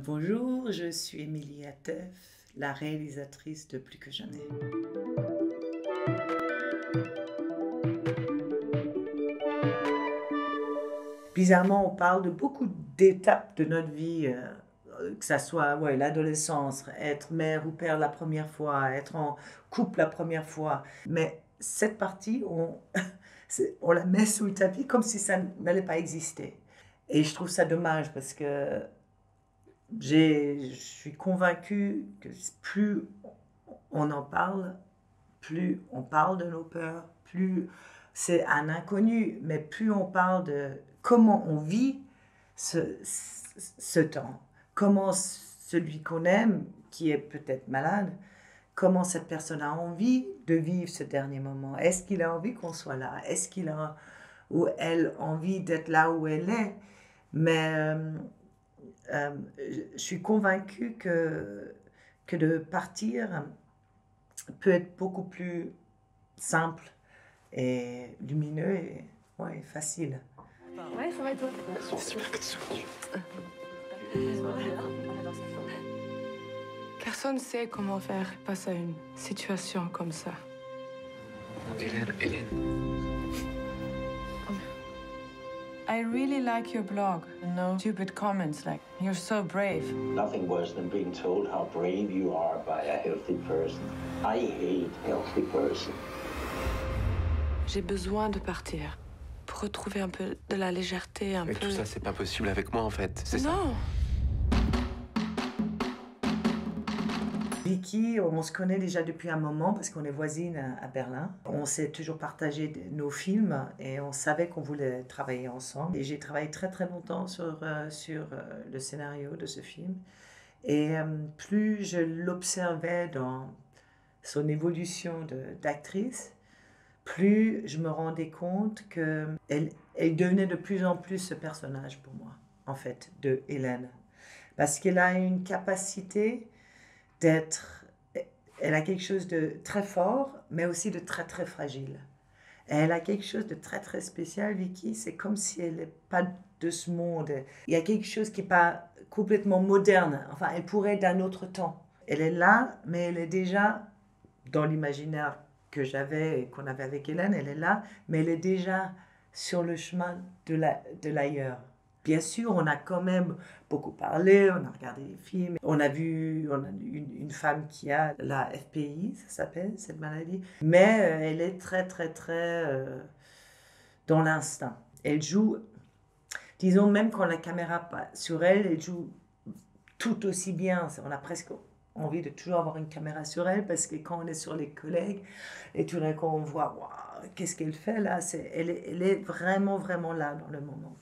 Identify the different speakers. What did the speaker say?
Speaker 1: Bonjour, je suis Émilie Atef, la réalisatrice de Plus que jamais. Bizarrement, on parle de beaucoup d'étapes de notre vie, que ça soit l'adolescence, être mère ou père la première fois, être en couple la première fois. Mais cette partie, on la met sous le tapis comme si ça n'allait pas exister. Et je trouve ça dommage parce que je suis convaincue que plus on en parle, plus on parle de nos peurs, plus c'est un inconnu, mais plus on parle de comment on vit ce temps, comment celui qu'on aime, qui est peut-être malade, comment cette personne a envie de vivre ce dernier moment. Est-ce qu'il a envie qu'on soit là? Est-ce qu'il a ou elle envie d'être là où elle est? Mais je suis convaincue que de partir peut être beaucoup plus simple et lumineux et facile.
Speaker 2: Ouais, ça va et toi? Personne ne sait comment faire face à une situation comme ça.
Speaker 3: Hélène.
Speaker 2: I really like your blog. No stupid comments like, you're so brave.
Speaker 4: Nothing worse than being told how brave you are by a healthy person. I hate healthy person.
Speaker 2: J'ai besoin de partir pour retrouver un peu de la légèreté,
Speaker 3: Mais tout ça, c'est pas possible avec moi, en fait. C'est ça.
Speaker 2: Non.
Speaker 1: Vicky, on se connaît déjà depuis un moment parce qu'on est voisines à Berlin. On s'est toujours partagé nos films et on savait qu'on voulait travailler ensemble. Et j'ai travaillé très très longtemps sur le scénario de ce film. Et plus je l'observais dans son évolution d'actrice, plus je me rendais compte qu'elle devenait de plus en plus ce personnage pour moi, en fait, de Hélène. Parce qu'elle a une capacité elle a quelque chose de très fort, mais aussi de très très fragile. Et elle a quelque chose de très très spécial, Vicky, c'est comme si elle n'est pas de ce monde. Il y a quelque chose qui n'est pas complètement moderne, enfin elle pourrait être d'un autre temps. Elle est là, mais elle est déjà dans l'imaginaire que j'avais et qu'on avait avec Hélène, elle est là, mais elle est déjà sur le chemin de l'ailleurs. Bien sûr, on a quand même beaucoup parlé, on a regardé des films, on a une femme qui a la FPI, ça s'appelle, cette maladie, mais elle est très, très, très dans l'instinct. Elle joue, disons, même quand la caméra pas sur elle, elle joue tout aussi bien. On a presque envie de toujours avoir une caméra sur elle parce que quand on est sur les collègues et tout d'un coup on voit, waouh, qu'est-ce qu'elle fait là, elle est vraiment, vraiment là dans le moment.